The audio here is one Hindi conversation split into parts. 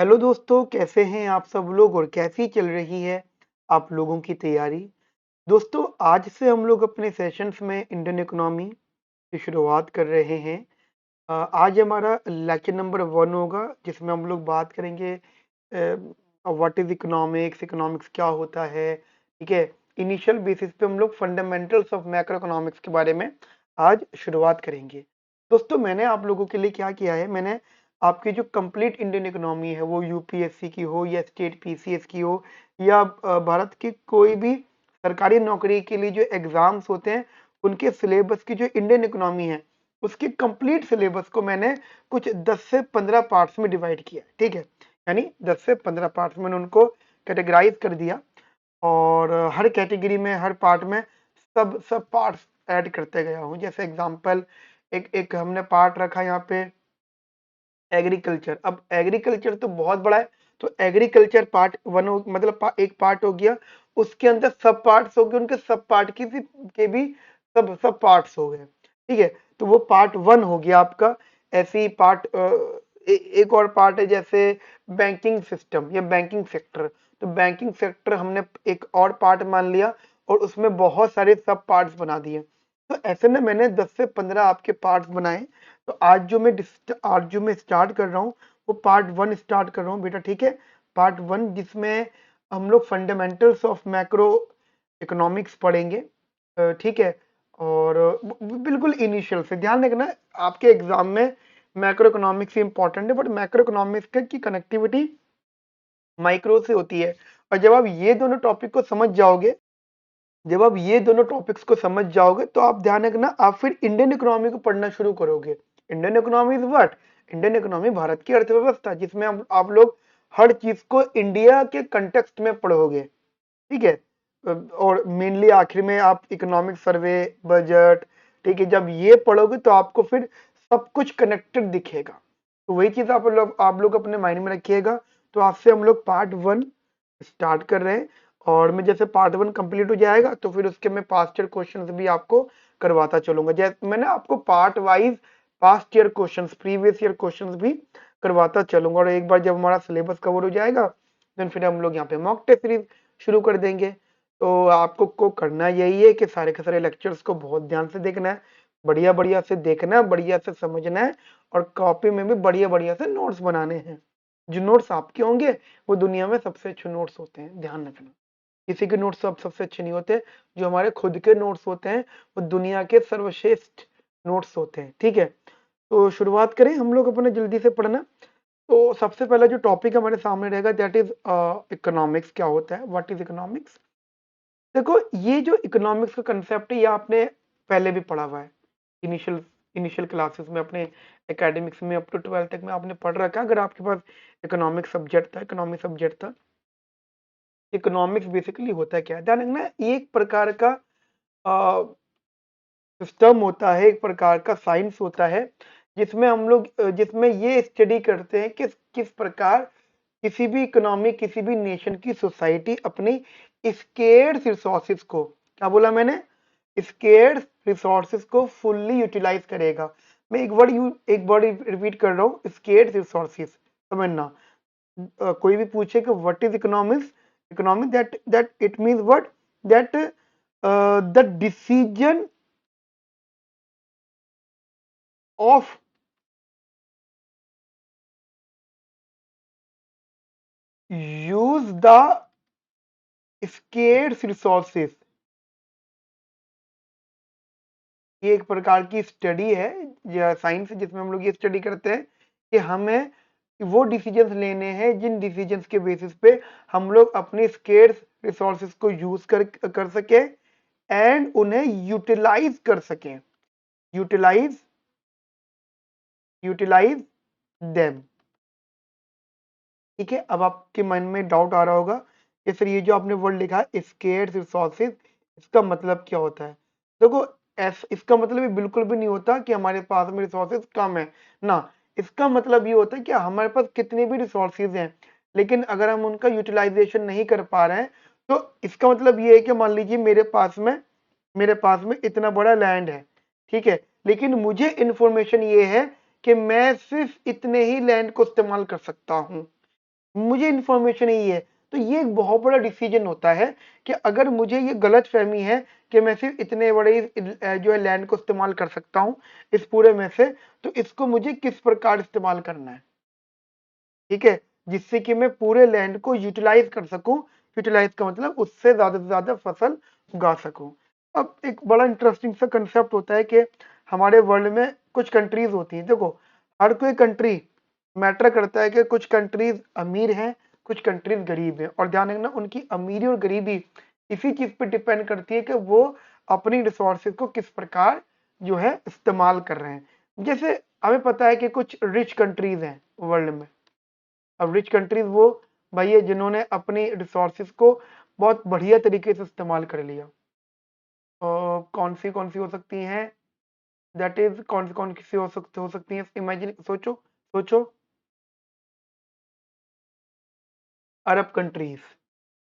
हेलो दोस्तों, कैसे हैं आप सब लोग और कैसी चल रही है आप लोगों की तैयारी। दोस्तों, आज से हम लोग अपने सेशंस में इंडियन इकोनॉमी की शुरुआत कर रहे हैं। आज हमारा लेक्चर नंबर 1 होगा, जिसमें हम लोग बात करेंगे व्हाट इज इकोनॉमिक्स, इकोनॉमिक्स क्या होता है। ठीक है, इनिशियल बेसिस पे हम लोग फंडामेंटल्स ऑफ मैक्रो इकोनॉमिक्स के बारे में आज शुरुआत करेंगे। दोस्तों, मैंने आप लोगों के लिए क्या किया है, मैंने आपकी जो कंप्लीट इंडियन इकोनॉमी है, वो यूपीएससी की हो या स्टेट पीसीएस की हो या भारत की कोई भी सरकारी नौकरी के लिए जो एग्जाम्स होते हैं, उनके सिलेबस की जो इंडियन इकोनॉमी है, उसके कंप्लीट सिलेबस को मैंने कुछ 10 से 15 पार्ट्स में डिवाइड किया। ठीक है, यानी 10 से 15 पार्ट्स में उनको कैटेगराइज कर दिया और हर कैटेगरी में, हर पार्ट में सब सब पार्ट्स ऐड करते गया हूँ। जैसे एग्जांपल, एक एक हमने पार्ट रखा यहाँ पे एग्रीकल्चर। अब एग्रीकल्चर तो बहुत बड़ा है, तो एग्रीकल्चर पार्ट 1 हो, मतलब एक पार्ट हो गया। उसके अंदर सब पार्ट्स हो गए, उनके सब पार्ट के भी सब सब पार्ट्स हो गए। ठीक है, तो वो पार्ट 1 हो गया आपका। ऐसे ही पार्ट एक और पार्ट है, जैसे बैंकिंग सिस्टम या बैंकिंग सेक्टर। तो बैंकिंग सेक्टर हमने एक और पार्ट मान लिया और उसमें बहुत सारे सब पार्ट्स बना दिए। तो ऐसे में मैंने 10 से 15 आपके पार्ट्स बनाए। तो आज जो मैं स्टार्ट कर रहा हूँ, वो पार्ट 1 स्टार्ट कर रहा हूँ बेटा। ठीक है, पार्ट 1 जिसमें हम लोग फंडामेंटल्स ऑफ मैक्रो इकोनॉमिक्स पढ़ेंगे। ठीक है, और बिल्कुल इनिशियल से ध्यान रखना, आपके एग्जाम में मैक्रो इकोनॉमिक्स ही इंपॉर्टेंट है, बट मैक्रो इकोनॉमिक्स की कनेक्टिविटी माइक्रो से होती है। और जब आप ये दोनों टॉपिक्स को समझ जाओगे, तो आप ध्यान रखना, आप फिर इंडियन इकोनॉमी को पढ़ना शुरू करोगे। Indian economy is what? Indian economy Bharat की अर्थव्यवस्था, जिसमें आप लोग हर चीज को इंडिया के कंटेक्स्ट में पढ़ोगे। ठीक है, और मेनली आखिर में आप इकोनॉमिक सर्वे, बजट, ठीक है, जब ये पढ़ोगे तो आपको फिर सब कुछ कनेक्टेड दिखेगा। तो वही चीज आप लोग अपने माइंड में रखिएगा। तो आज से हम लोग पार्ट 1 स्टार्ट कर रहे हैं, और मैं जैसे पार्ट 1 कंप्लीट हो जाएगा तो फिर उसके मैं पास्ट ईयर क्वेश्चंस भी आपको करवाता चलूंगा। जैसे मैंने आपको part wise past year questions, previous year questions भी करवाता चलूंगा। और एक बार जब हमारा सिलेबस कवर हो जाएगा, देन फिर हम लोग यहाँ पे मॉक टेस्ट सीरीज शुरू कर देंगे। तो आपको को करना यही है कि सारे के सारे लेक्चर्स को बहुत ध्यान से देखना है, बढ़िया बढ़िया से देखना है, बढ़िया से समझना है, और कॉपी में भी बढ़िया बढ़िया से नोट्स बनाने हैं। जो नोट्स आपके होंगे, वो दुनिया में सबसे अच्छे नोट्स होते हैं, ध्यान रखना। किसी के नोट्स अब सबसे अच्छे नहीं होते, जो हमारे खुद के नोट्स होते हैं वो दुनिया के सर्वश्रेष्ठ नोट्स होते हैं। ठीक है, तो शुरुआत करें हम लोग अपने जल्दी से पढ़ना। तो सबसे पहला जो टॉपिक हमारे सामने रहेगा, दैट इज इकोनॉमिक्स। क्या होता है, व्हाट इज इकोनॉमिक्स? देखो, ये जो इकोनॉमिक्स का कंसेप्ट है, ये आपने पहले भी पढ़ा हुआ है इनिशियल इनिशियल क्लासेस में, अपने एकेडमिक्स में अप टू 12th तक में आपने पढ़ रखा है। अगर आपके पास इकोनॉमिक सब्जेक्ट था। इकोनॉमिक्स बेसिकली होता है क्या, ध्यान रखना, एक प्रकार का सिस्टम होता है, एक प्रकार का साइंस होता है, जिसमें ये स्टडी करते हैं कि किस प्रकार किसी भी इकोनॉमी, किसी भी नेशन की सोसाइटी अपनी स्केर्स रिसोर्सेज को, क्या बोला मैंने, स्केर्स रिसोर्सेज को फुल्ली यूटिलाइज करेगा। मैं एक वर्ड रिपीट कर रहा हूँ, स्केर्स रिसोर्सेज। समझना, कोई भी पूछे कि what is economics, economic, that it means what, that the decision of use the scarce resources. ये एक प्रकार की स्टडी है या साइंस है, जिसमें हम लोग ये स्टडी करते हैं कि हमें वो डिसीजंस लेने हैं जिन डिसीजंस के बेसिस पे हम लोग अपने स्केर्स रिसोर्सेज को यूज कर सके एंड उन्हें यूटिलाइज कर सकें। Utilize utilize them. ठीक है, अब आपके मन में डाउट आ रहा होगा कि सर, ये जो आपने वर्ड लिखा है स्केर्स रिसोर्सेज, इसका मतलब क्या होता है? देखो, इसका मतलब ये बिल्कुल भी नहीं होता कि हमारे पास में रिसोर्सेज कम है ना। इसका मतलब ये होता है कि हमारे पास कितने भी रिसोर्सेज हैं, लेकिन अगर हम उनका यूटिलाइजेशन नहीं कर पा रहे हैं, तो इसका मतलब ये है कि मान लीजिए मेरे पास में इतना बड़ा लैंड है। ठीक है, लेकिन मुझे इंफॉर्मेशन ये है कि मैं सिर्फ इतने ही लैंड को इस्तेमाल कर सकता हूं। मुझे इन्फॉर्मेशन यही है। तो ये एक बहुत बड़ा डिसीजन होता है कि अगर मुझे ये गलत फहमी है कि मैं सिर्फ इतने बड़े जो है लैंड को इस्तेमाल कर सकता हूँ इस पूरे में से, तो इसको मुझे किस प्रकार इस्तेमाल करना है, ठीक है, जिससे कि मैं पूरे लैंड को यूटिलाइज कर सकूं। यूटिलाइज का मतलब उससे ज्यादा से ज्यादा फसल उगा सकूं। अब एक बड़ा इंटरेस्टिंग सा कंसेप्ट होता है कि हमारे वर्ल्ड में कुछ कंट्रीज होती हैं। देखो, हर कोई कंट्री मैटर करता है कि कुछ कंट्रीज अमीर हैं, कुछ कंट्रीज गरीब हैं, और ध्यान रखना उनकी अमीरी और गरीबी इसी चीज पे डिपेंड करती है कि वो अपनी रिसोर्सेज को किस प्रकार जो है इस्तेमाल कर रहे हैं। जैसे हमें पता है कि कुछ रिच कंट्रीज हैं वर्ल्ड में। अब रिच कंट्रीज वो भाई है जिन्होंने अपनी रिसोर्सेज को बहुत बढ़िया तरीके से इस्तेमाल कर लिया। कौन सी हो सकती हैं, दैट इज कौन सी हो सकती हैं, इमेजिन, सोचो सोचो। अरब कंट्रीज,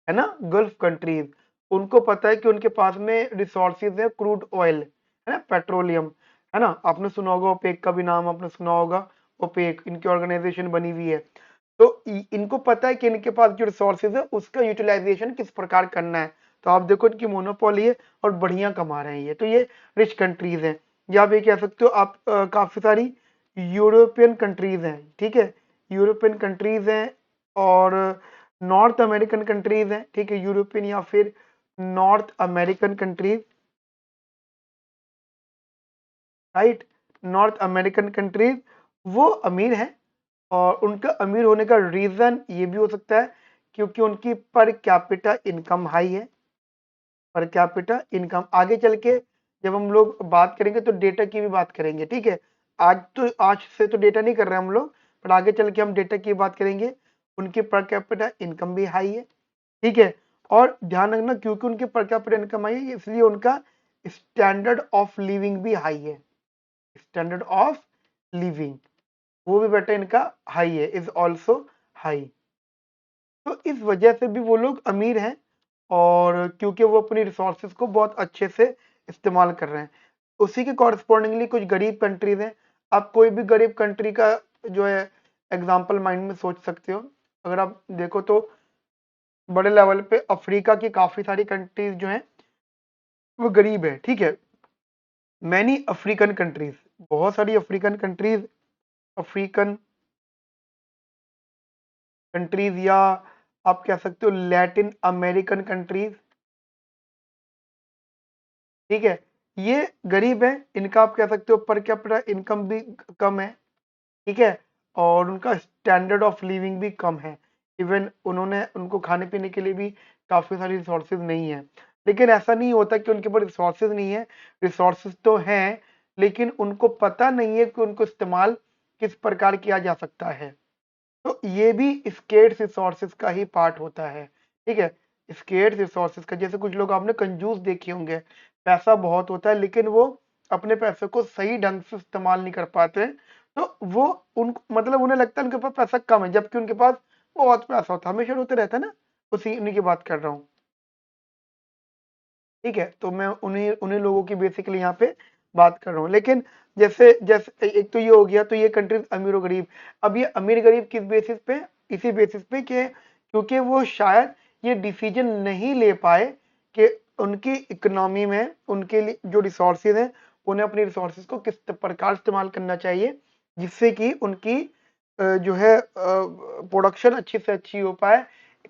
है ना, गल्फ कंट्रीज, उनको पता है कि उनके पास में रिसोर्सेज है, क्रूड ऑयल है ना, पेट्रोलियम, है ना। आपने सुना होगा ओपेक का भी नाम आपने सुना होगा। ओपेक इनकी ऑर्गेनाइजेशन बनी हुई है। तो इनको पता है कि इनके पास जो रिसोर्सेज है उसका यूटिलाइजेशन किस प्रकार करना है। तो आप देखो इनकी मोनोपोली है और बढ़िया कमा रहे हैं ये। तो ये रिच कंट्रीज हैं। या आप ये कह सकते हो आप काफी सारी यूरोपियन कंट्रीज हैं, ठीक है, यूरोपियन कंट्रीज हैं और नॉर्थ अमेरिकन कंट्रीज हैं, ठीक है, यूरोपियन या फिर north American countries, right, north American countries वो अमीर हैं। और उनका अमीर होने का रीजन ये भी हो सकता है क्योंकि उनकी पर कैपिटा इनकम हाई है। पर कैपिटा इनकम आगे चल के जब हम लोग बात करेंगे तो डेटा की भी बात करेंगे, ठीक है। आज से तो डेटा नहीं कर रहे हम लोग, पर आगे चल के हम डेटा की बात करेंगे। उनकी पर कैपिटा इनकम भी हाई है, ठीक है। और ध्यान रखना क्योंकि उनकी पर कैपिटा इनकम हाई है इसलिए उनका स्टैंडर्ड ऑफ लिविंग भी हाई है। स्टैंडर्ड ऑफ लिविंग वो भी बेटा इनका हाई है, इज ऑल्सो हाई। तो इस वजह से भी वो लोग अमीर हैं और क्योंकि वो अपनी रिसोर्सेज को बहुत अच्छे से इस्तेमाल कर रहे हैं। उसी के कॉरस्पॉन्डिंगली कुछ गरीब कंट्रीज हैं। आप कोई भी गरीब कंट्री का जो है एग्जाम्पल माइंड में सोच सकते हो। अगर आप देखो तो बड़े लेवल पे अफ्रीका की काफी सारी कंट्रीज जो हैं वो गरीब है, ठीक है। मैनी अफ्रीकन कंट्रीज, बहुत सारी अफ्रीकन कंट्रीज, अफ्रीकन कंट्रीज या आप कह सकते हो लैटिन अमेरिकन कंट्रीज, ठीक है, ये गरीब है। इनका आप कह सकते हो पर कैपिटा इनकम भी कम है, ठीक है, और उनका स्टैंडर्ड ऑफ लिविंग भी कम है। इवन उन्होंने उनको खाने पीने के लिए भी काफी सारी रिसोर्सेज नहीं है। लेकिन ऐसा नहीं होता कि उनके पास रिसोर्सेज नहीं है, रिसोर्सेज तो हैं, लेकिन उनको पता नहीं है कि उनको इस्तेमाल किस प्रकार किया जा सकता है। तो ये भी स्केर्स रिसोर्सेज का ही पार्ट होता है, ठीक है। स्केर्स रिसोर्सेज का, जैसे कुछ लोग आपने कंजूस देखे होंगे, पैसा बहुत होता है लेकिन वो अपने पैसे को सही ढंग से इस्तेमाल नहीं कर पाते। तो वो उन मतलब उन्हें लगता है उनके पास पैसा कम है जबकि उनके पास बहुत पैसा होता है, हमेशा होते रहता है ना। उसी उन्हीं की बात कर रहा हूँ, ठीक है। तो मैं उन्हीं उन्हीं लोगों की बेसिकली यहाँ पे बात कर रहा हूँ। लेकिन जैसे जैसे एक तो ये हो गया, तो ये कंट्रीज अमीर और गरीब। अब ये अमीर गरीब किस बेसिस पे, इसी बेसिस पे कि क्योंकि वो शायद ये डिसीजन नहीं ले पाए कि उनकी इकोनॉमी में उनके लिए जो रिसोर्सेज हैं उन्हें अपनी रिसोर्सेज को किस प्रकार इस्तेमाल करना चाहिए जिससे कि उनकी जो है प्रोडक्शन अच्छी से अच्छी हो पाए,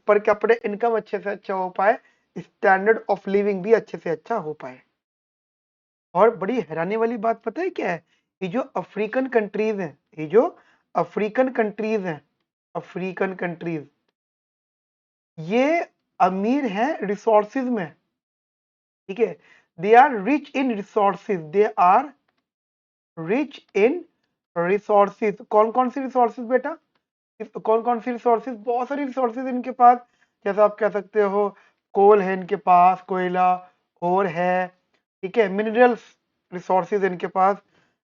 पर कैपिटा इनकम अच्छे से अच्छा हो पाए, स्टैंडर्ड ऑफ लिविंग भी अच्छे से अच्छा हो पाए। और बड़ी हैरानी वाली बात पता है क्या है, ये जो अफ्रीकन कंट्रीज हैं, ये जो अफ्रीकन कंट्रीज हैं, अफ्रीकन कंट्रीज ये अमीर हैं रिसोर्सेज में, ठीक है। They are rich in resources, they are rich in resources. कौन कौन सी रिसोर्सेज बेटा, कौन कौन सी रिसोर्सेज, बहुत सारी रिसोर्सेज इनके पास। जैसा आप कह सकते हो कोल है इनके पास, कोयला और है, ठीक है, मिनरल्स रिसोर्सेज इनके पास,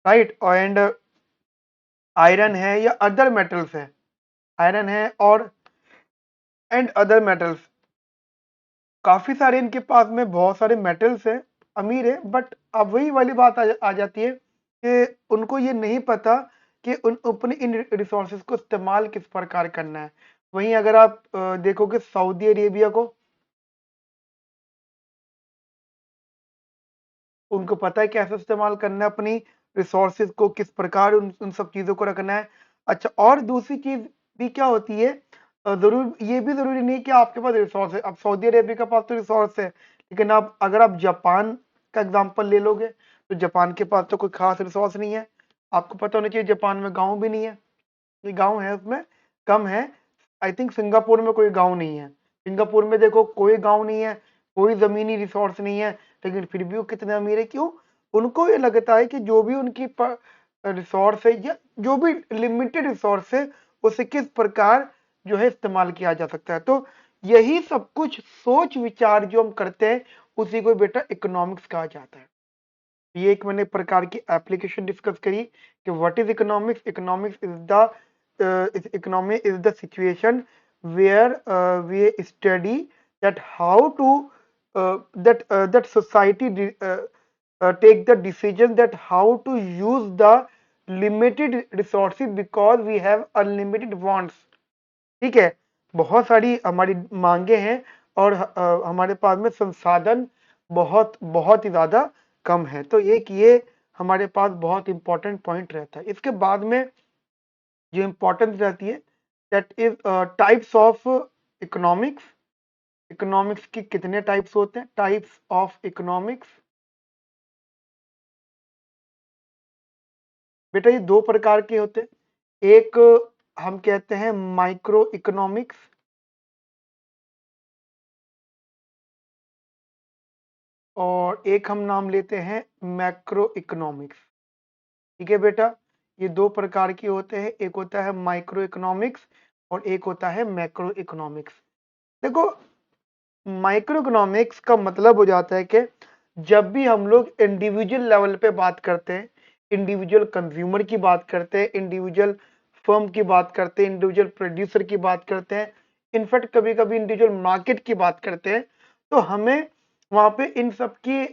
राइट, एंड आयरन है या अदर मेटल्स है, आयरन है और एंड अदर मेटल्स, काफी सारे इनके पास में बहुत सारे मेटल्स हैं, अमीर है। बट अब वही वाली बात आ जाती है कि उनको ये नहीं पता कि उन अपने इन रिसोर्सेज को इस्तेमाल किस प्रकार करना है। वहीं अगर आप देखोगे सऊदी अरेबिया को, उनको पता है कैसे इस्तेमाल करना है अपनी रिसोर्सेज को, किस प्रकार उन सब चीजों को रखना है। अच्छा, और दूसरी चीज भी क्या होती है, जरूर ये भी जरूरी नहीं कि आपके पास रिसोर्स है। अब सऊदी अरेबिया के पास तो रिसोर्स है, लेकिन आप अगर आप जापान का एग्जांपल ले लोगे तो जापान के पास तो कोई खास रिसोर्स नहीं है। आपको पता होना चाहिए जापान में गांव भी नहीं है, ये गांव है उसमें कम है। आई थिंक सिंगापुर में कोई गांव नहीं है, सिंगापुर में देखो कोई गांव नहीं है, कोई जमीनी रिसोर्स नहीं है, लेकिन फिर भी वो कितने अमीर है, क्यों? उनको ये लगता है कि जो भी उनकी रिसोर्स है या जो भी लिमिटेड रिसोर्स है उसे किस प्रकार जो है इस्तेमाल किया जा सकता है। तो यही सब कुछ सोच विचार जो हम करते हैं उसी को बेटा इकोनॉमिक्स कहा जाता है। ये एक मैंने प्रकार की एप्लीकेशन डिस्कस करी कि what is economics. Economics is the situation where we study that how to that society take the decision that how to use the limited resources because we have unlimited wants। ठीक है, बहुत सारी हमारी मांगे हैं और हमारे पास में संसाधन बहुत बहुत ही ज्यादा कम है। तो एक ये हमारे पास बहुत इंपॉर्टेंट पॉइंट रहता है। इसके बाद में जो इंपॉर्टेंस रहती है that is types of economics. Economics की कितने टाइप्स होते हैं? टाइप्स ऑफ इकोनॉमिक्स बेटा ये दो प्रकार के होते हैं। एक हम कहते हैं माइक्रो इकोनॉमिक्स, और एक हम नाम लेते हैं मैक्रो इकोनॉमिक्स। ठीक है बेटा, ये दो प्रकार के होते हैं, एक होता है माइक्रो इकोनॉमिक्स और एक होता है मैक्रो इकोनॉमिक्स। देखो, माइक्रो इकोनॉमिक्स का मतलब हो जाता है कि जब भी हम लोग इंडिविजुअल लेवल पे बात करते हैं, इंडिविजुअल कंज्यूमर की बात करते हैं, इंडिविजुअल फर्म की बात करते हैं, इंडिविजुअल प्रोड्यूसर की बात करते हैं, इनफैक्ट कभी कभी इंडिविजुअल मार्केट की बात करते हैं, तो हमें वहां पे इन सब की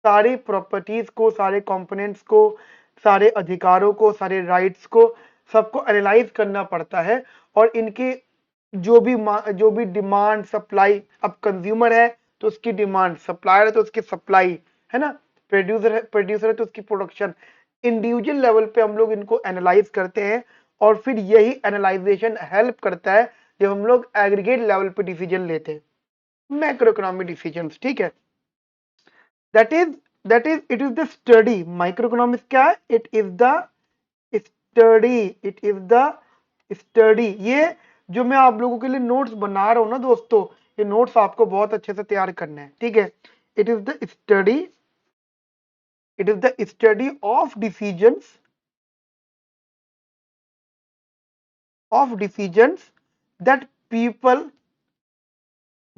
सारी प्रॉपर्टीज को, सारे कंपोनेंट्स को, सारे अधिकारों को, सारे राइट्स को, सबको एनालाइज करना पड़ता है। और इनके जो भी डिमांड सप्लाई, अब कंज्यूमर है तो उसकी डिमांड, सप्लायर है तो उसकी सप्लाई, है ना, प्रोड्यूसर है तो उसकी प्रोडक्शन, इंडिविजुअल लेवल पे हम लोग इनको एनालाइज करते हैं। और फिर यही एनालाइजेशन हेल्प करता है जब हम लोग एग्रीगेट लेवल पे डिसीजन लेते हैं, मैक्रो इकोनॉमिक डिसीजंस। ठीक है, that is it is the study. Micro economics क्या है? It is the study, it is the study. ये जो मैं आप लोगों के लिए नोट्स बना रहा हूं ना दोस्तों, ये नोट्स आपको बहुत अच्छे से तैयार करना है। ठीक है, it is the study, it is the study of decisions, of decisions that people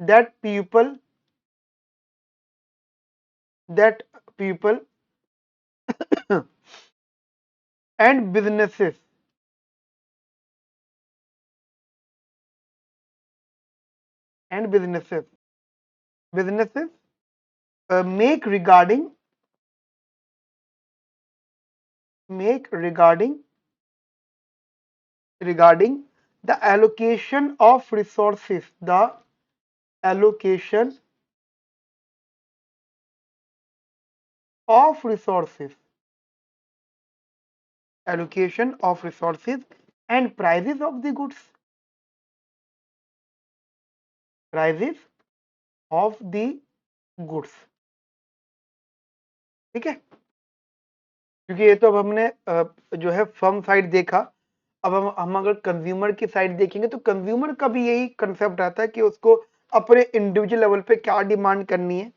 that people that people and businesses and businesses make regarding the allocation of resources, the allocation of resources, allocation of resources and prices of the goods, prices of the goods। ठीक है, क्योंकि ये तो अब हमने जो है फर्म साइड देखा। अब हम अगर कंज्यूमर की साइड देखेंगे तो कंज्यूमर का भी यही कंसेप्ट रहता है कि उसको अपने इंडिविजुअल लेवल पे क्या डिमांड करनी है।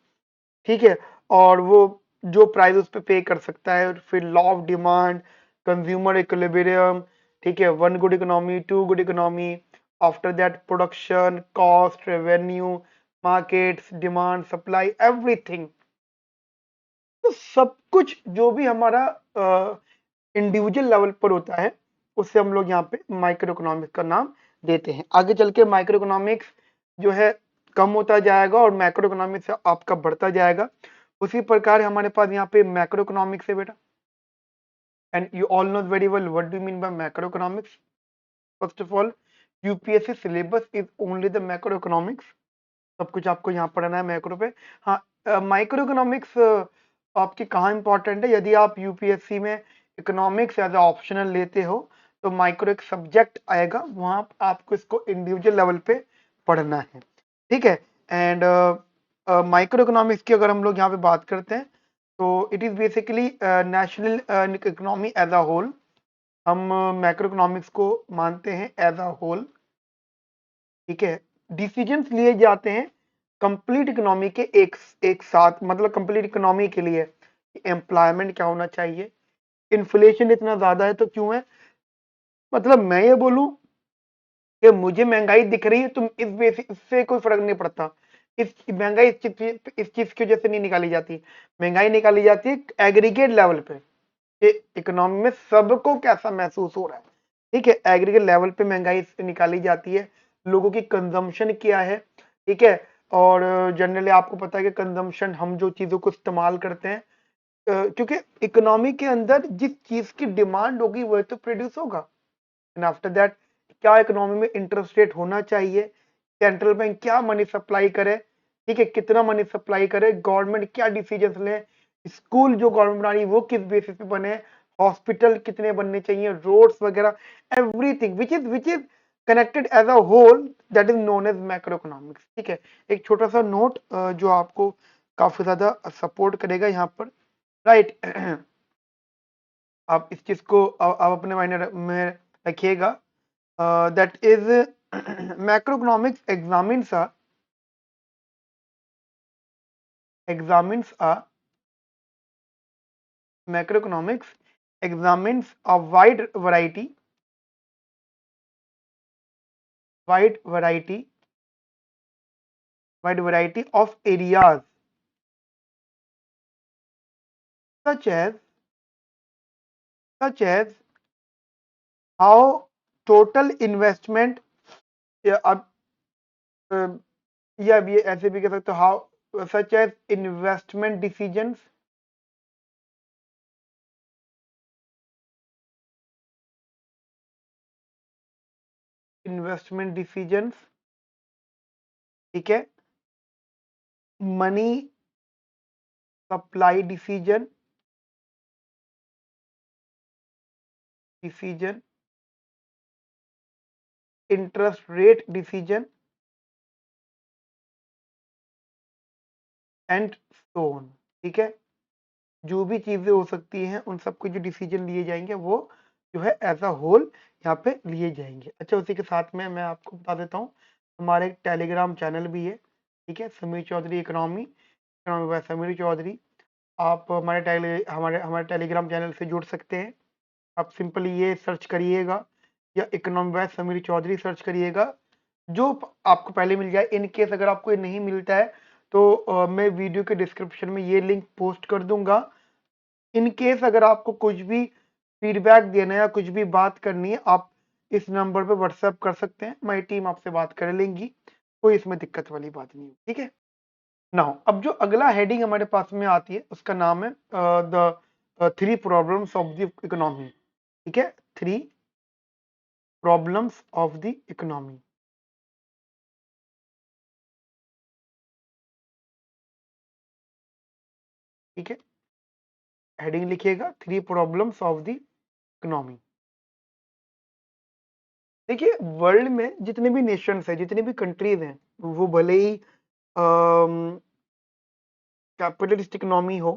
ठीक है, और वो जो प्राइस उस पे कर सकता है। फिर law of demand, consumer equilibrium, ठीक है, one good economy, two good economy, after that production, cost, revenue, markets, demand, supply, everything. तो सब कुछ जो भी हमारा इंडिविजुअल लेवल पर होता है उससे हम लोग यहाँ पे माइक्रो इकोनॉमिक्स का नाम देते हैं। आगे चल के माइक्रो इकोनॉमिक्स जो है कम होता जाएगा और मैक्रो इकोनॉमिक्स आपका बढ़ता जाएगा। उसी प्रकार हमारे पास यहाँ पे मैक्रो इकोनॉमिक्स है बेटा, and you all know very well what do mean by macro economics. First of all, UPSC syllabus is only the macro economics, सब कुछ आपको यहाँ पढ़ना है मैक्रो पे। हाँ, माइक्रो इकोनॉमिक्स आपकी कहाँ इंपॉर्टेंट है, यदि आप यूपीएससी में इकोनॉमिक्स एज ऑप्शनल लेते हो तो माइक्रो एक सब्जेक्ट आएगा, वहां आपको इसको इंडिविजुअल लेवल पे पढ़ना है, ठीक है। एंड माइक्रो इकोनॉमिक्स की अगर हम लोग यहाँ पे बात करते हैं तो it is basically national economy as a whole. हम मैक्रो इकोनॉमिक्स को मानते हैं एज अ होल, ठीक है। डिसीजंस लिए जाते हैं कंप्लीट इकोनॉमी के एक साथ, मतलब कंप्लीट इकोनॉमी के लिए एम्प्लॉयमेंट क्या होना चाहिए, इन्फ्लेशन इतना ज्यादा है तो क्यों है, मतलब मैं ये बोलूं कि मुझे महंगाई दिख रही है, तुम इस बेसिस इससे कोई फर्क नहीं पड़ता। इस महंगाई इस चीज की वजह से नहीं निकाली जाती, महंगाई निकाली जाती है एग्रीगेट लेवल पे कि इकोनॉमी में सबको कैसा महसूस हो रहा है, ठीक है। एग्रीगेट लेवल पे महंगाई निकाली जाती है, लोगों की कंजम्पशन क्या है, ठीक है। और जनरली आपको पता है कि कंजम्पशन, हम जो चीजों को इस्तेमाल करते हैं, क्योंकि इकोनॉमी के अंदर जिस चीज की डिमांड होगी वह तो प्रोड्यूस होगा। एंड आफ्टर दैट क्या इकोनॉमी में इंटरेस्ट रेट होना चाहिए, सेंट्रल बैंक क्या मनी सप्लाई करे, ठीक है, कितना मनी सप्लाई करे, गवर्नमेंट क्या डिसीजन ले, स्कूल जो गवर्नमेंट बना रही है वो किस बेसिस पे बने, हॉस्पिटल कितने बनने चाहिए, रोड्स वगैरह, everything which is connected as a whole, that is known as macro economics, ठीक है। एक छोटा सा नोट जो आपको काफी ज्यादा सपोर्ट करेगा यहाँ पर, राइट। आप इस चीज को आप अपने माइंड में रखिएगा, that is macroeconomics examines a macroeconomics examines a wide variety of areas such as such as how total investment, या अब या ये ऐसे भी कह सकते हो, how such as investment decisions, ठीक है, money supply decision, interest rate decision and so on, ठीक है। जो भी चीजें हो सकती हैं उन सबके जो डिसीजन लिए जाएंगे वो जो है एज अ होल यहाँ पे लिए जाएंगे। अच्छा, उसी के साथ में मैं आपको बता देता हूँ, हमारे एक टेलीग्राम चैनल भी है, ठीक है, समीर चौधरी इकोनॉमी बाय समीर चौधरी। आप हमारे हमारे टेलीग्राम चैनल से जुड़ सकते हैं। आप सिंपली ये सर्च करिएगा या economy by Samir Chaudhary search करिएगा, जो आपको पहले मिल जाए। इन केस अगर आपको ये नहीं मिलता है तो मैं वीडियो के डिस्क्रिप्शन में ये लिंक पोस्ट कर दूंगा। इन केस अगर आपको कुछ भी फीडबैक देना है या कुछ भी बात करनी है, आप इस नंबर पे व्हाट्सएप कर सकते हैं, हमारी टीम आपसे बात कर लेंगी, कोई इसमें दिक्कत वाली बात नहीं है, ठीक है। नाउ अब जो अगला हेडिंग हमारे पास में आती है उसका नाम है the three problems of the economy, ठीक है, three problems of the economy, ठीक है। हेडिंग लिखिएगा three problems of the economy. देखिए, वर्ल्ड में जितने भी नेशंस हैं, जितने भी कंट्रीज हैं, वो भले ही कैपिटलिस्ट इकोनॉमी हो,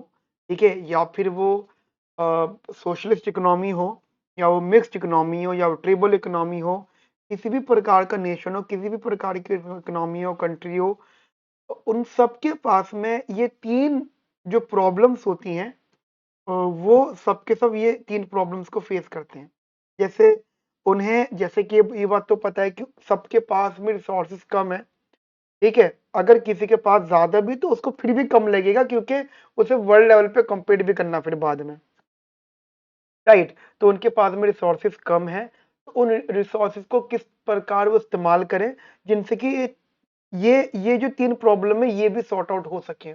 ठीक है, या फिर वो सोशलिस्ट इकोनॉमी हो, या वो मिक्स्ड इकोनॉमी हो, या वो ट्रिबल इकोनॉमी हो, किसी भी प्रकार का नेशन हो, किसी भी प्रकार की इकोनॉमी हो, कंट्री हो, उन सबके पास में ये तीन जो प्रॉब्लम्स होती हैं, वो सबके सब ये तीन प्रॉब्लम्स को फेस करते हैं। जैसे जैसे कि ये बात तो पता है कि सबके पास में रिसोर्सेज कम है, ठीक है। अगर किसी के पास ज्यादा भी तो उसको फिर भी कम लगेगा, क्योंकि उसे वर्ल्ड लेवल पे compete भी करना फिर बाद में, राइट। तो उनके पास में रिसोर्सेज कम है, तो उन रिसोर्सेज को किस प्रकार वो इस्तेमाल करें जिनसे कि ये जो तीन प्रॉब्लम है ये भी सॉर्ट आउट हो सके।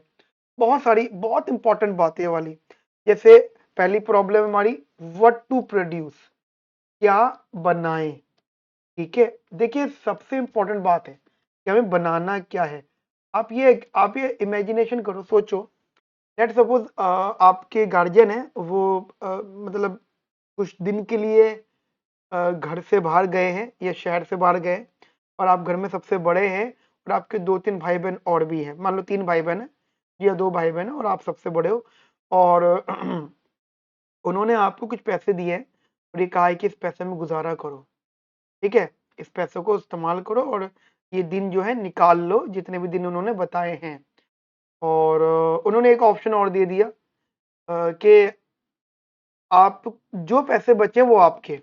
बहुत सारी बहुत इंपॉर्टेंट बात है ये वाली। जैसे पहली प्रॉब्लम हमारी, व्हाट टू प्रोड्यूस, क्या बनाएं, ठीक है, देखिए सबसे इंपॉर्टेंट बात है कि हमें बनाना क्या है। आप ये इमेजिनेशन करो, सोचो। लेट सपोज आपके गार्जियन है, वो मतलब कुछ दिन के लिए घर से बाहर गए हैं या शहर से बाहर गए, और आप घर में सबसे बड़े हैं, और आपके 2-3 भाई बहन और भी हैं। मान लो 3 भाई बहन है या 2 भाई बहन है, और आप सबसे बड़े हो। और उन्होंने आपको कुछ पैसे दिए हैं और ये कहा है कि इस पैसे में गुजारा करो। ठीक है, इस पैसों को इस्तेमाल करो और ये दिन जो है निकाल लो, जितने भी दिन उन्होंने बताए हैं। और उन्होंने एक ऑप्शन और दे दिया कि आप जो पैसे बचे वो आपके,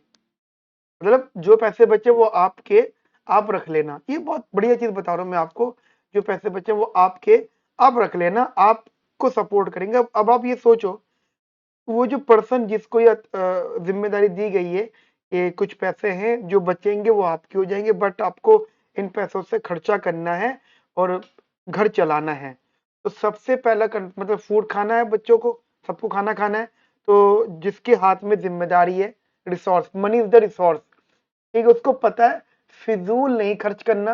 मतलब जो पैसे बचे वो आपके, आप रख लेना। ये बहुत बढ़िया चीज बता रहा हूँ मैं आपको। जो पैसे बचे वो आपके, आप रख लेना, आपको सपोर्ट करेंगे। अब आप ये सोचो, वो जो पर्सन जिसको ये जिम्मेदारी दी गई है, ये कुछ पैसे हैं जो बचेंगे वो आपके हो जाएंगे, बट आपको इन पैसों से खर्चा करना है और घर चलाना है। तो सबसे पहला मतलब फूड खाना है बच्चों को, सबको खाना खाना है। तो जिसके हाथ में जिम्मेदारी है, resource, money is the resource. ठीक है, उसको पता है फिजूल नहीं खर्च करना,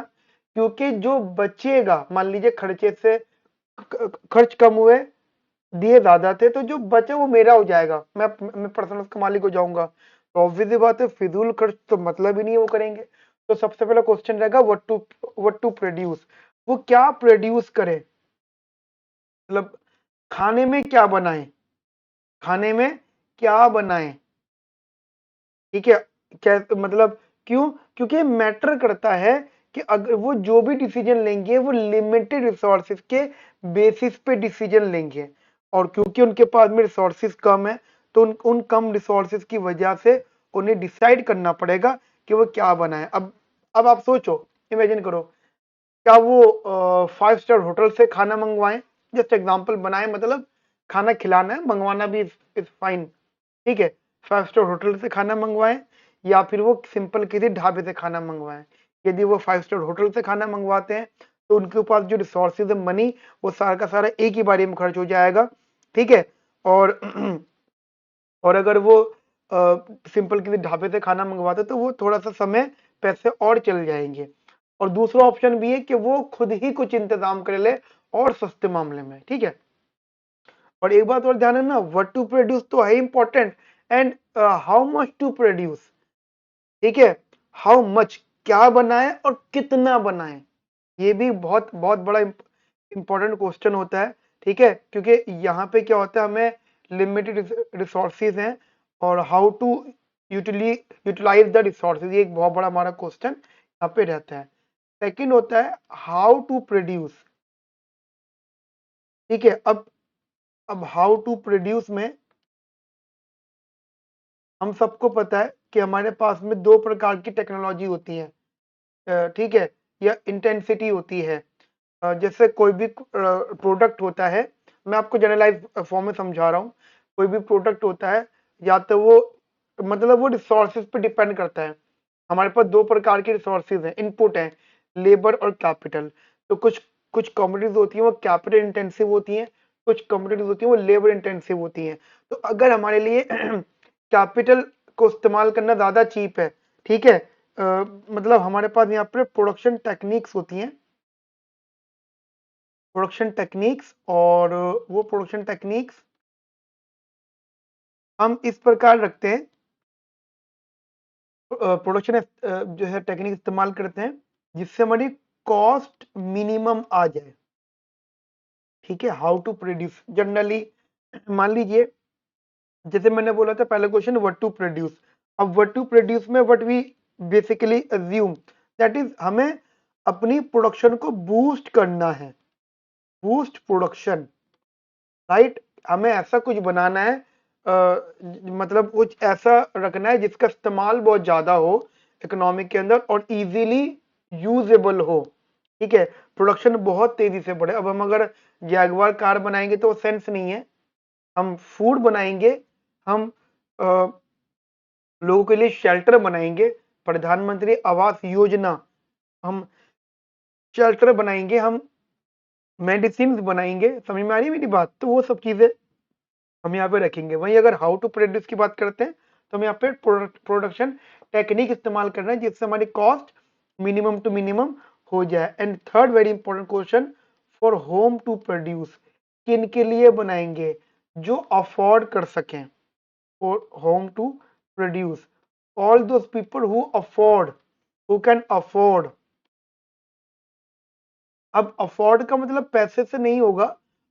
क्योंकि जो बचेगा, मान लीजिए खर्चे से खर्च कम हुए, दिए ज्यादा थे, तो जो बचे वो मेरा हो जाएगा, मैं पर्सनल उसका मालिक हो जाऊंगा। तो ऑब्वियसली बात है, फिजूल खर्च तो मतलब ही नहीं है वो करेंगे। तो सबसे पहला क्वेश्चन रहेगा व्हाट टू प्रोड्यूस। वो क्या प्रोड्यूस करे, मतलब खाने में क्या बनाए, खाने में क्या बनाए। ठीक है, क्या मतलब, क्यों? क्योंकि मैटर करता है कि अगर वो जो भी डिसीजन लेंगे वो लिमिटेड रिसोर्सेज के बेसिस पे डिसीजन लेंगे, और क्योंकि उनके पास में रिसोर्सेज कम है, तो उन कम रिसोर्सेज की वजह से उन्हें डिसाइड करना पड़ेगा कि वो क्या बनाए। अब आप सोचो, इमेजिन करो, क्या वो 5 स्टार होटल से खाना मंगवाएं? जस्ट एग्जांपल बनाए, मतलब खाना खिलाना है, मंगवाना भी इज फाइन। ठीक है, 5 स्टार होटल से खाना मंगवाएं, या फिर वो सिंपल किसी ढाबे से खाना मंगवाएं। यदि वो 5 स्टार होटल से खाना मंगवाते हैं, तो उनके पास जो रिसोर्सेज है, मनी, वो सारा का सारा एक ही बारी में खर्च हो जाएगा। ठीक है, और और अगर वो सिंपल किसी ढाबे से खाना मंगवाते, तो वो थोड़ा सा समय, पैसे और चल जाएंगे। और दूसरा ऑप्शन भी है कि वो खुद ही कुछ इंतजाम कर ले और सस्ते मामले में। ठीक है, और एक बात और ध्यान रखना, व्हाट टू प्रोड्यूस तो है important, and how much to produce. ठीक है, हाउ मच, क्या बनाए और कितना बनाए, ये भी बहुत बहुत बड़ा इंपॉर्टेंट क्वेश्चन होता है। ठीक है, क्योंकि यहाँ पे क्या होता है, हमें लिमिटेड रिसोर्सेज हैं, और how to utilize the resources, ये एक बहुत बड़ा हमारा क्वेश्चन यहाँ पे रहता है। सेकंड होता है हाउ टू प्रोड्यूस। ठीक है, अब हाउ टू प्रोड्यूस में हम सबको पता है कि हमारे पास में 2 प्रकार की टेक्नोलॉजी होती है। ठीक है, या इंटेंसिटी होती है। जैसे कोई भी प्रोडक्ट होता है, मैं आपको जनरलाइज फॉर्म में समझा रहा हूँ। कोई भी प्रोडक्ट होता है, या तो वो, मतलब वो रिसोर्सेज पे डिपेंड करता है। हमारे पास 2 प्रकार के रिसोर्सेज हैं, इनपुट हैं, लेबर और कैपिटल। तो कुछ कुछ कमोडिटीज होती हैं वो कैपिटल इंटेंसिव होती हैं, कुछ कमोडिटीज होती हैं वो लेबर इंटेंसिव होती हैं। तो अगर हमारे लिए कैपिटल को इस्तेमाल करना ज्यादा चीप है, ठीक है, मतलब हमारे पास यहाँ पे प्रोडक्शन टेक्निक्स होती हैं, प्रोडक्शन टेक्निक्स, और वो प्रोडक्शन टेक्निक्स हम इस प्रकार रखते हैं, प्रोडक्शन जो है टेक्निक इस्तेमाल करते हैं जिससे हमारी कॉस्ट मिनिमम आ जाए। ठीक है, हाउ टू प्रोड्यूस जनरली, मान लीजिए, जैसे मैंने बोला था पहला क्वेश्चन व्हाट टू प्रोड्यूस। अब व्हाट टू प्रोड्यूस में what we basically assume, that is हमें अपनी प्रोडक्शन को बूस्ट करना है, बूस्ट प्रोडक्शन, राइट। हमें ऐसा कुछ बनाना है, मतलब कुछ ऐसा रखना है जिसका इस्तेमाल बहुत ज्यादा हो इकोनॉमिक के अंदर, और इजीली यूजेबल हो। ठीक है, प्रोडक्शन बहुत तेजी से बढ़े। अब हम अगर जैगवार कार बनाएंगे तो सेंस नहीं है। हम फूड बनाएंगे, हम लोगों के लिए शेल्टर बनाएंगे, प्रधानमंत्री आवास योजना, हम शेल्टर बनाएंगे, हम मेडिसिन बनाएंगे, समझ में आ रही है मेरी बात? तो वो सब चीजें हम यहाँ पे रखेंगे। वहीं अगर हाउ टू प्रोड्यूस की बात करते हैं, तो हम यहाँ पे प्रोडक्शन टेक्निक इस्तेमाल करना है जिससे हमारी कॉस्ट मिनिमम टू मिनिमम हो जाए। And third very important question, for whom to produce, किन के लिए बनाएंगे, जो अफोर्ड कर सकें। For whom to produce, all those people who afford, who can afford. अब अफोर्ड का मतलब पैसे से नहीं होगा,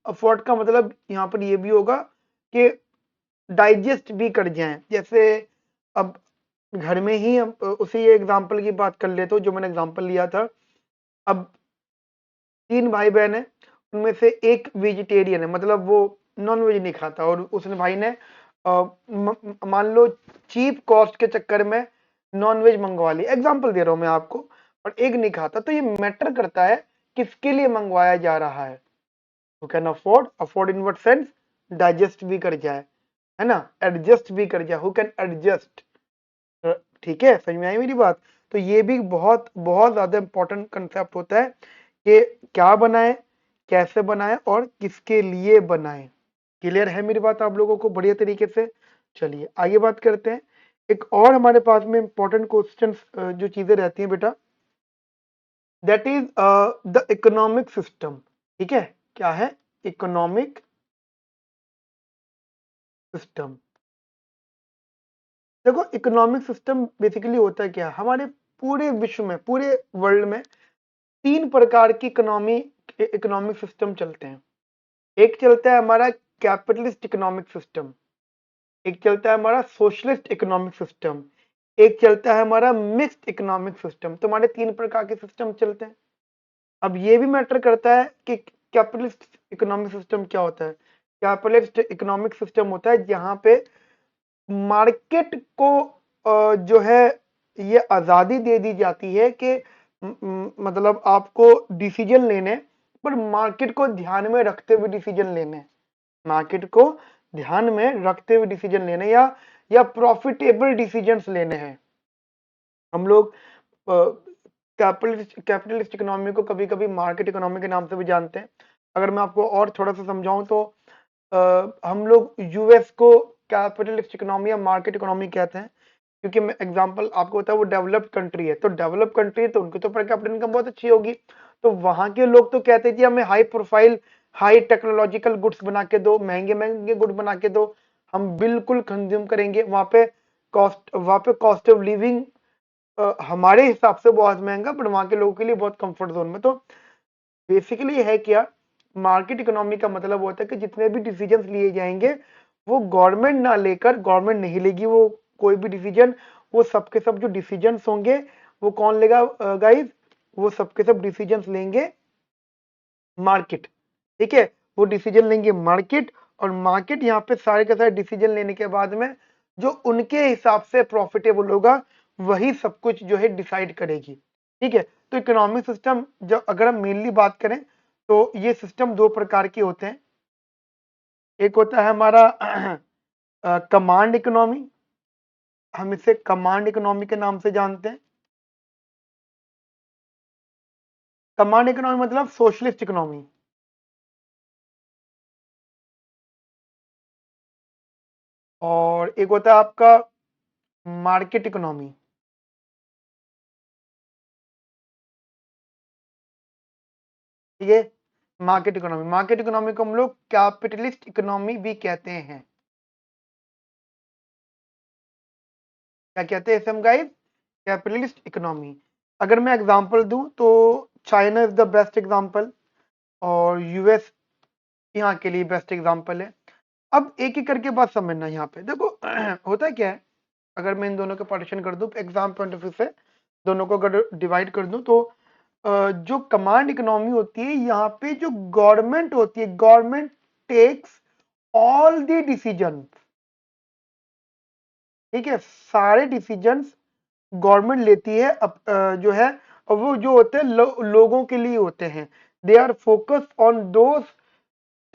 अफोर्ड का मतलब यहां पर ये भी होगा कि डाइजेस्ट भी कर जाएं। जैसे अब घर में ही हम उसी एग्जांपल की बात कर लेते हो जो मैंने एग्जांपल लिया था। अब 3 भाई बहन है, उनमें से एक वेजिटेरियन है, मतलब वो नॉन वेज नहीं खाता, और उसने भाई ने मान लो चीप कॉस्ट के चक्कर में नॉन वेज मंगवा लिया, एग्जांपल दे रहा हूं मैं आपको, और एक नहीं खाता। तो ये मैटर करता है किसके लिए मंगवाया जा रहा है। You can afford, afford in what sense, digest भी कर जाए, है ना, एडजस्ट भी कर जाए, हु कैन एडजस्ट। ठीक है, समझ में आई मेरी बात। तो ये भी बहुत बहुत ज्यादा इंपॉर्टेंट कंसेप्ट होता है कि क्या बनाए, कैसे बनाए और किसके लिए बनाए। क्लियर है मेरी बात आप लोगों को बढ़िया तरीके से। चलिए आगे बात करते हैं। एक और हमारे पास में इंपॉर्टेंट क्वेश्चंस जो चीजें रहती हैं बेटा, that is the economic system. ठीक है, क्या है, इकोनॉमिक सिस्टम। देखो इकोनॉमिक सिस्टम बेसिकली होता है क्या, हमारे पूरे विश्व में, पूरे वर्ल्ड में 3 प्रकार की इकोनॉमिक सिस्टम चलते हैं। एक चलता है हमारा कैपिटलिस्ट इकोनॉमिक सिस्टम, एक चलता है हमारा सोशलिस्ट इकोनॉमिक सिस्टम, एक चलता है हमारा मिक्स्ड इकोनॉमिक सिस्टम। तो हमारे 3 प्रकार के सिस्टम चलते हैं। अब ये भी मैटर करता है कि कैपिटलिस्ट इकोनॉमिक सिस्टम क्या होता है। कैपिटलिस्ट इकोनॉमिक सिस्टम होता है जहां पे मार्केट को जो है ये आजादी दे दी जाती है कि मतलब आपको डिसीजन लेने, पर मार्केट को ध्यान में रखते हुए डिसीजन लेने, मार्केट को ध्यान में रखते हुए डिसीजन लेने, या प्रॉफिटेबल डिसीजंस लेने हैं। हम लोग कैपिटलिस्ट इकोनॉमी को कभी कभी मार्केट इकोनॉमी के नाम से भी जानते हैं। अगर मैं आपको और थोड़ा सा समझाऊं तो हम लोग यूएस को कैपिटलिस्ट इकोनॉमी या मार्केट इकोनॉमी कहते हैं, क्योंकि मैं एग्जांपल आपको बताऊं, वो डेवलप्ड कंट्री है। तो डेवलप्ड कंट्री है तो उनकी तो पर कैपिटल इनकम बहुत अच्छी होगी, तो वहां के लोग तो कहते हैं कि हमें high profile, high technological goods बना के दो, महंगे महंगे गुड बना के दो, हम बिल्कुल कंज्यूम करेंगे। वहां पे कॉस्ट ऑफ लिविंग हमारे हिसाब से बहुत महंगा, पर वहां के लोगों के लिए बहुत कंफर्ट जोन में। तो बेसिकली है क्या, मार्केट इकोनॉमी का मतलब होता है कि जितने भी डिसीजंस लिए जाएंगे वो गवर्नमेंट ना लेकर, गवर्नमेंट नहीं लेगी वो कोई भी डिसीजन, वो सबके सब जो डिसीजंस होंगे वो कौन लेगा गाइस, वो सबके सब डिसीजंस लेंगे मार्केट। ठीक है, वो डिसीजन लेंगे मार्केट, और मार्केट यहाँ पे सारे के सारे डिसीजन लेने के बाद में जो उनके हिसाब से प्रॉफिटेबल होगा वही सब कुछ जो है डिसाइड करेगी। ठीक है, तो इकोनॉमिक सिस्टम जब अगर हम मेनली बात करें तो ये सिस्टम 2 प्रकार के होते हैं। एक होता है हमारा कमांड इकोनॉमी, हम इसे कमांड इकोनॉमी के नाम से जानते हैं। कमांड इकोनॉमी मतलब सोशलिस्ट इकोनॉमी। और एक होता है आपका मार्केट इकोनॉमी। ठीक है, मार्केट इकोनॉमी, मार्केट इकोनॉमी को हम लोग कैपिटलिस्ट इकोनॉमी भी कहते हैं। क्या कहते हैं इसे हम गाइस, कैपिटलिस्ट इकोनॉमी। अगर मैं एग्जांपल दूं तो China is the best example, और यूएस यहाँ के लिए बेस्ट एग्जांपल है। अब एक एक करके बात समझना, यहाँ पे देखो होता है क्या है, अगर मैं इन दोनों का पार्टीशन कर दूं एग्जाम पॉइंट ऑफ व्यू से, दोनों को अगर डिवाइड कर दूं तो जो कमांड इकोनॉमी होती है, यहाँ पे जो गवर्नमेंट होती है, government takes all the decision. ठीक है, सारे डिसीजंस गवर्नमेंट लेती है। अब जो है, और वो जो होते हैं लोगों के लिए होते हैं। They are focused on those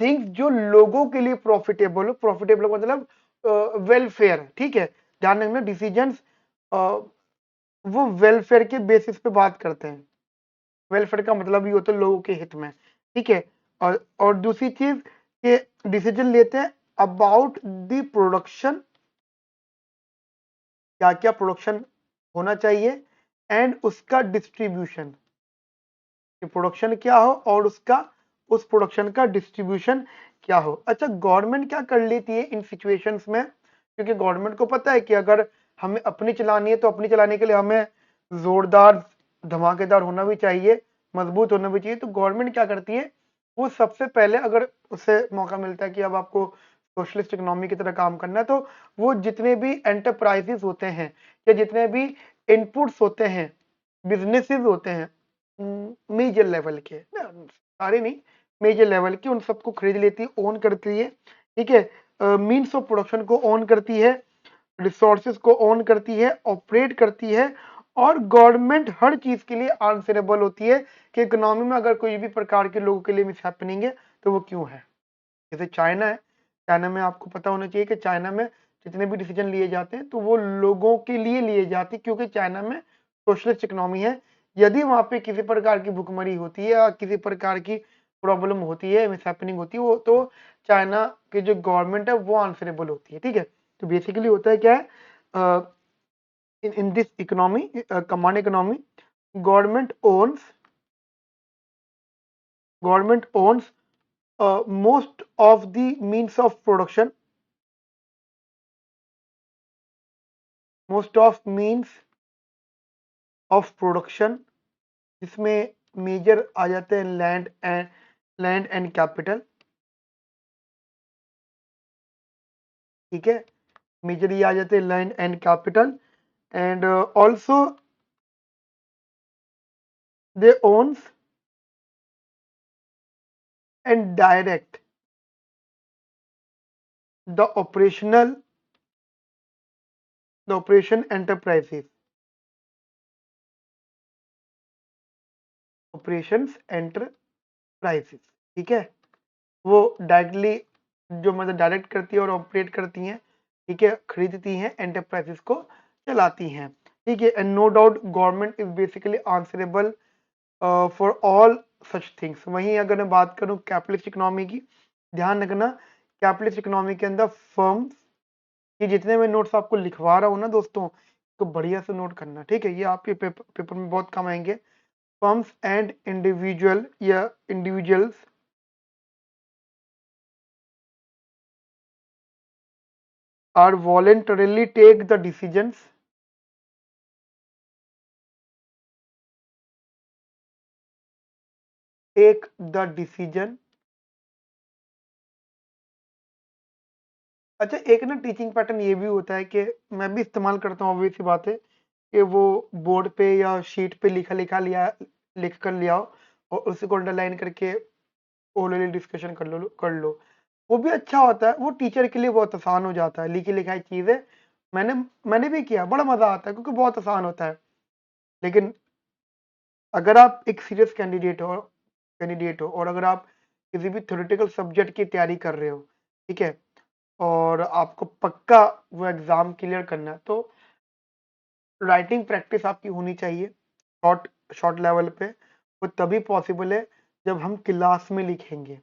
things जो लोगों के लिए प्रॉफिटेबल हो। प्रॉफिटेबल मतलब वेलफेयर। ठीक है, ध्यान रखना, डिसीजंस वो वेलफेयर के बेसिस पे बात करते हैं। वेलफेयर का मतलब ये होता है लोगों के हित में। ठीक है, और दूसरी चीज ये डिसीजन लेते हैं अबाउट द प्रोडक्शन, क्या क्या प्रोडक्शन होना चाहिए एंड उसका डिस्ट्रीब्यूशन, प्रोडक्शन क्या हो और उसका उस प्रोडक्शन का डिस्ट्रीब्यूशन क्या हो। अच्छा, गवर्नमेंट क्या कर लेती है इन सिचुएशंस में, क्योंकि गवर्नमेंट को पता है कि अगर हमें अपनी चलानी है तो अपनी चलाने के लिए हमें जोरदार धमाकेदार होना भी चाहिए, मजबूत होना भी चाहिए। तो गवर्नमेंट क्या करती है, वो सबसे पहले अगर उसे मौका मिलता है कि अब आपको सोशलिस्ट इकोनॉमी की तरह काम करना है, तो वो जितने भी एंटरप्राइजेस होते हैं या जितने भी इनपुट्स होते हैं, बिजनेसेस होते हैं मेजर लेवल के, सारे नहीं, मेजर लेवल के, उन सबको खरीद लेती है, ओन करती है। ठीक है, मीन्स ऑफ प्रोडक्शन को ओन करती है, रिसोर्सेज को ओन करती है, ऑपरेट करती है, और गवर्नमेंट हर चीज के लिए आंसरेबल होती है कि इकोनॉमी में अगर कोई भी प्रकार के लोगों के लिए मिस हैपनिंग है तो वो क्यों है। जैसे चाइना है, चाइना में आपको पता होना चाहिए कि चाइना में जितने भी डिसीजन लिए जाते हैं तो वो लोगों के लिए लिए जाते हैं, क्योंकि चाइना में सोशलिस्ट इकोनॉमी है। यदि वहां पे किसी प्रकार की भुखमरी होती है या किसी प्रकार की प्रॉब्लम होती है, मिसहैपनिंग होती है, वो तो चाइना की जो गवर्नमेंट है वो आंसरेबल होती है। ठीक है, तो बेसिकली होता है क्या है, in this economy, command economy, government owns government owns most of the means of production, most of means of production, जिसमें मेजर आ जाते हैं लैंड एंड कैपिटल। ठीक है, मेजर ये आ जाते हैं land and capital, and also they owns and direct the operation enterprises, operations enterprises। ठीक है, वो डायरेक्टली जो मतलब डायरेक्ट करती है और ऑपरेट करती हैं। ठीक है, खरीदती हैं, एंटरप्राइजेस को चलाती हैं। ठीक है, and no doubt government is basically answerable for all such things. वहीं अगर मैं बात करूं कैपिटलिस्ट इकोनॉमी की, ध्यान रखना कैपिटलिस्ट इकोनॉमी के अंदर फर्म्स, ये जितने मैं नोट्स आपको लिखवा रहा हूँ ना दोस्तों, तो बढ़िया से नोट करना। ठीक है, ये आपके पेपर में बहुत काम आएंगे। फर्म्स एंड इंडिविजुअल या individuals are voluntarily take the decisions, take the decision। अच्छा, एक ना टीचिंग पैटर्न ये भी होता है कि मैं भी इस्तेमाल करता हूँ, ऑब्वियस सी बात है, कि वो बोर्ड पे या शीट पे लिखा लिखा लिया लिख कर लिया हो और उसी को अंडरलाइन करके ओरली डिस्कशन कर लो। वो भी अच्छा होता है, वो टीचर के लिए बहुत आसान हो जाता है, लिखी लिखाई चीज़ है। मैंने मैंने भी किया, बड़ा मजा आता है क्योंकि बहुत आसान होता है। लेकिन अगर आप एक सीरियस कैंडिडेट हो और अगर आप किसी भी थ्योरेटिकल सब्जेक्ट की तैयारी कर रहे हो, ठीक है, और आपको पक्का वो एग्जाम क्लियर करना है, तो राइटिंग प्रैक्टिस आपकी होनी चाहिए शॉर्ट शॉर्ट लेवल पे। वो तभी पॉसिबल है जब हम क्लास में लिखेंगे,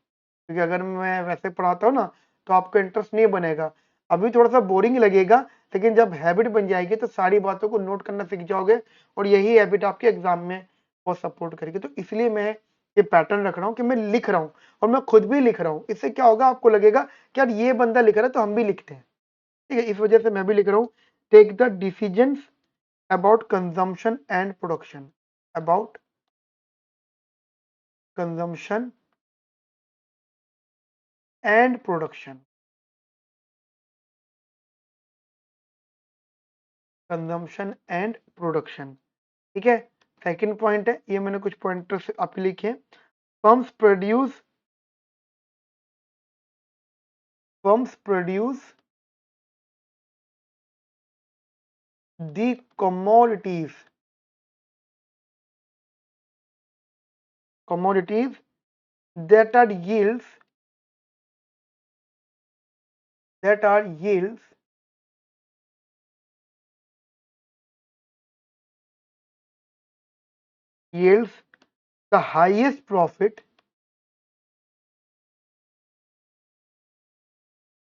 क्योंकि अगर मैं वैसे पढ़ाता हूँ ना तो आपका इंटरेस्ट नहीं बनेगा, अभी थोड़ा सा बोरिंग लगेगा, लेकिन जब हैबिट बन जाएगी तो सारी बातों को नोट करना सीख जाओगे और यही हैबिट आपके एग्जाम में बहुत सपोर्ट करेगी। तो इसलिए मैं ये पैटर्न रख रहा हूँ कि मैं लिख रहा हूँ और मैं खुद भी लिख रहा हूँ। इससे क्या होगा, आपको लगेगा कि यार ये बंदा लिख रहा है तो हम भी लिखते हैं। ठीक है, इस वजह से मैं भी लिख रहा हूँ। Take the decision about consumption and production, about consumption and production, consumption and production। ठीक है, सेकंड पॉइंट है, ये मैंने कुछ पॉइंटर्स आपके लिखे। firms produce firms produce the commodities that are yields yields the highest profit,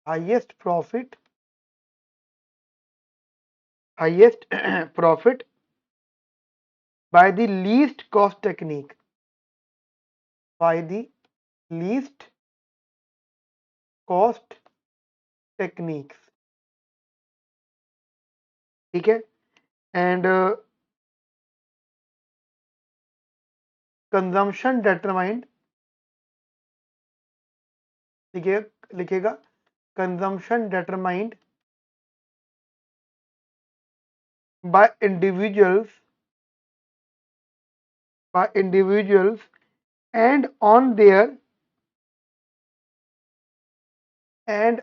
highest profit highest profit by the least cost technique, by the least cost techniques, ठीक है। एंड कंजम्पशन डिटरमाइंड, लिखेगा consumption determined by individuals and on their and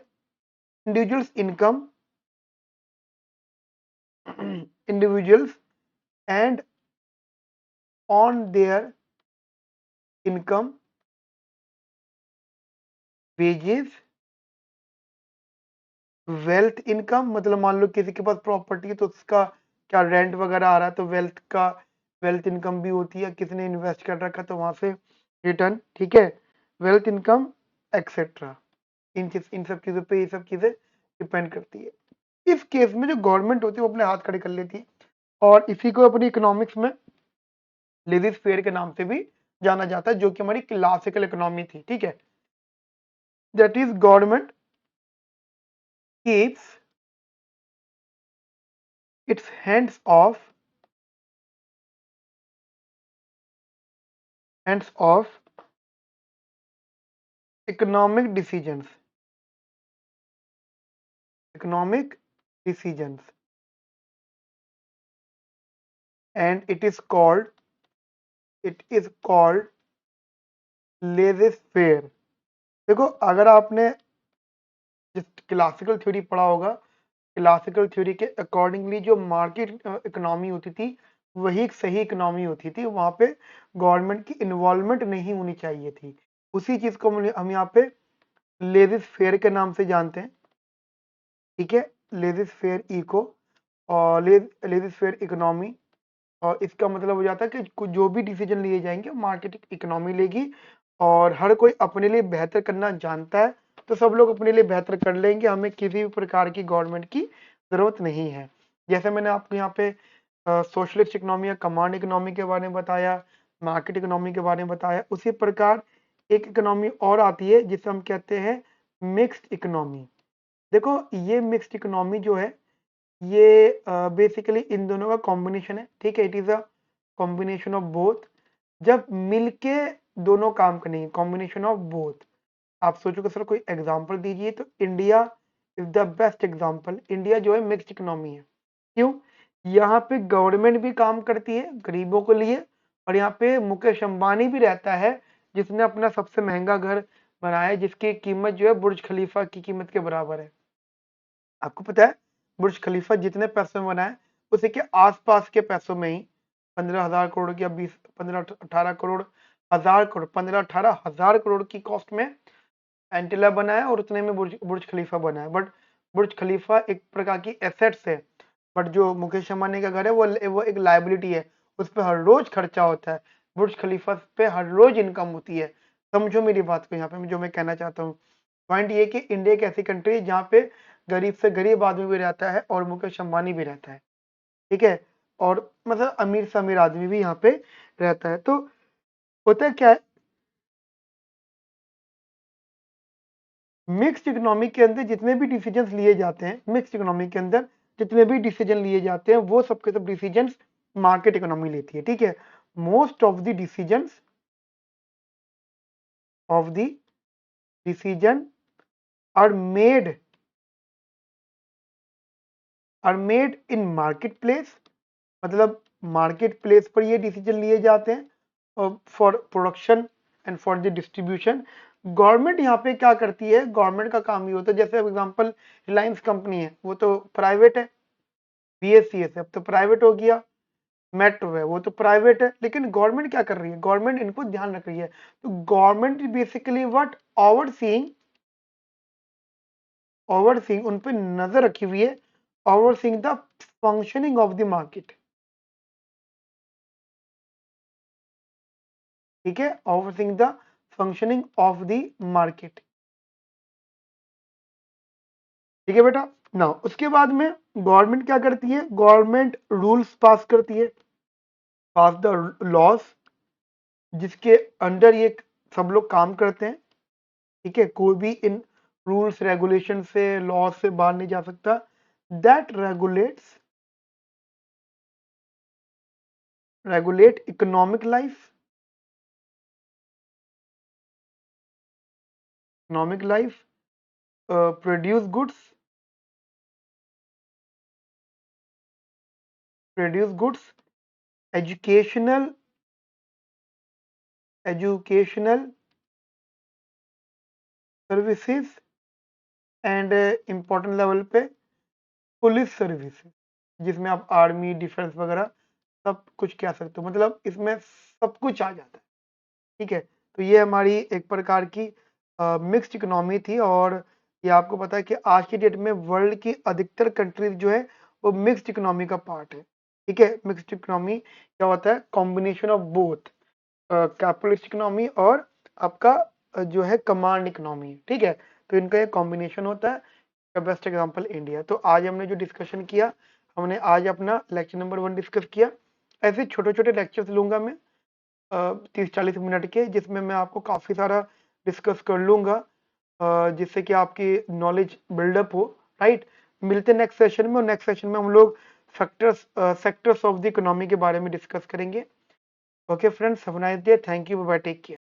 individuals income individuals and on their income, wages, wealth income, मतलब मान लो किसी के पास प्रॉपर्टी है तो उसका क्या रेंट वगैरह आ रहा है तो वेल्थ इनकम भी होती है, किसने इन्वेस्ट कर रखा तो वहां से रिटर्न, ठीक है, वेल्थ इनकम एक्सेट्रा। इन सब चीजों पे ये सब चीजें डिपेंड करती है। इस केस में जो गवर्नमेंट होती है वो अपने हाथ खड़े कर लेती है और इसी को अपनी इकोनॉमिक्स में लेविस फेयर के नाम से भी जाना जाता है, जो कि हमारी क्लासिकल इकोनॉमी थी, ठीक है। That is government keeps it's hands off economic decisions, economic decisions, and it is called laissez-faire। देखो अगर आपने जिस क्लासिकल थ्योरी पढ़ा होगा, क्लासिकल थ्योरी के अकॉर्डिंगली जो मार्केट इकोनॉमी होती थी वही एक सही इकोनॉमी होती थी, वहां पे गवर्नमेंट की इन्वॉल्वमेंट नहीं होनी चाहिए थी। उसी चीज को हम यहाँ पे लेजिस फेयर के नाम से जानते हैं, ठीक है, लेजिस फेयर इको और लेजिस फेयर इकोनॉमी। और इसका मतलब हो जाता है कि जो भी डिसीजन लिए जाएंगे मार्केट इकोनॉमी लेगी और हर कोई अपने लिए बेहतर करना जानता है तो सब लोग अपने लिए बेहतर कर लेंगे, हमें किसी भी प्रकार की गवर्नमेंट की जरूरत नहीं है। जैसे मैंने आपको यहाँ पे सोशलिस्ट इकोनॉमी या कमांड इकोनॉमी के बारे में बताया, मार्केट इकोनॉमी के बारे में बताया, उसी प्रकार एक इकोनॉमी और आती है जिसे हम कहते हैं मिक्स्ड इकोनॉमी। देखो ये मिक्स्ड इकोनॉमी जो है ये बेसिकली इन दोनों का कॉम्बिनेशन है, ठीक है, it is a combination of both. जब मिलके दोनों काम करेंगे, कॉम्बिनेशन ऑफ बोथ। आप सोचो कि सर कोई एग्जांपल दीजिए, तो India is the best example. India जो है मिक्स्ड इकोनॉमी है, क्यों? यहाँ पे गवर्नमेंट भी काम करती है गरीबों के लिए और यहाँ पे मुकेश अंबानी भी रहता है जिसने अपना सबसे महंगा घर बनाया है, जिसकी कीमत जो है बुर्ज खलीफा की कीमत के बराबर है। आपको पता है बुर्ज खलीफा जितने पैसों में बना है उसी के आसपास के पैसों में ही 15,000 करोड़ या 15-18 करोड़, 1000 करोड़, 15-18 हजार करोड़ की कॉस्ट में एंटीला बना है और उतने में बुर्ज खलीफा बना है। बट बुर्ज खलीफा एक प्रकार की एसेट्स है, बट जो मुकेश अंबानी का घर है वो एक लाइबिलिटी है, उस पर हर रोज खर्चा होता है, बुर्ज खलीफा पे हर रोज इनकम होती है। समझो मेरी बात को यहाँ पे जो मैं कहना चाहता हूँ। पॉइंट ये कि इंडिया एक ऐसी कंट्री है जहाँ पे गरीब से गरीब आदमी भी रहता है और मुकेश अंबानी भी रहता है, ठीक है, और मतलब अमीर से अमीर आदमी भी यहाँ पे रहता है। तो होता क्या है, मिक्स्ड इकोनॉमी के अंदर जितने भी डिसीजंस लिए जाते हैं, मिक्स्ड इकोनॉमी के अंदर जितने भी डिसीजन लिए जाते हैं वो सबके सब डिसीजंस मार्केट इकोनॉमी लेती है, ठीक है। Most of the decisions of the decision are made in market place, मतलब मार्केट प्लेस पर ये डिसीजन लिए जाते हैं for production and for the distribution. Government यहाँ पे क्या करती है, गवर्नमेंट का काम ये होता है, जैसे एग्जांपल रिलायंस कंपनी है वो तो प्राइवेट है, बीएससीएस है अब तो प्राइवेट हो गया, मेट्रो है वो तो प्राइवेट है, लेकिन गवर्नमेंट क्या कर रही है, गवर्नमेंट इनको ध्यान रख रही है। तो गवर्नमेंट बेसिकली व्हाट ओवरसीइंग उन पे नजर रखी हुई है, overseeing the functioning of the market, ठीक है, overseeing the functioning of the market, ठीक है बेटा ना। उसके बाद में गवर्नमेंट क्या करती है, गवर्नमेंट रूल्स पास करती है, पास द लॉज जिसके अंडर ये सब लोग काम करते हैं, ठीक है, कोई भी इन रूल्स रेगुलेशन से लॉ से बाहर नहीं जा सकता। That regulate economic life, produce goods, educational educational services and important level पे पुलिस सर्विसेज, जिसमें आप आर्मी डिफेंस वगैरह सब कुछ कह सकते हो, मतलब इसमें सब कुछ आ जाता है, ठीक है। तो ये हमारी एक प्रकार की मिक्स्ड इकोनॉमी थी, और ये आपको पता है कि आज की डेट में वर्ल्ड की अधिकतर कंट्रीज जो है वो मिक्स्ड इकोनॉमी का पार्ट है, ठीक है। मिक्स्ड इकोनॉमी क्या होता है? Combination of both capitalist economy और आपका जो है कमांड इकोनॉमी, ठीक है। तो इनका एक कॉम्बिनेशन होता है। का बेस्ट एग्जांपल इंडिया। तो आज हमने जो डिस्कशन किया, हमने आज अपना लेक्चर नंबर 1 डिस्कस किया। ऐसे छोटे छोटे लेक्चर्स लूंगा मैं 30-40 मिनट के, जिसमें मैं आपको काफ़ी सारा डिस्कस कर लूंगा, जिससे कि आपकी नॉलेज बिल्डअप हो, राइट। मिलते हैं नेक्स्ट सेशन में, और नेक्स्ट सेशन में हम लोग सेक्टर्स ऑफ द इकोनॉमी के बारे में डिस्कस करेंगे। Okay friends, have a nice day, thank you, bye, take care.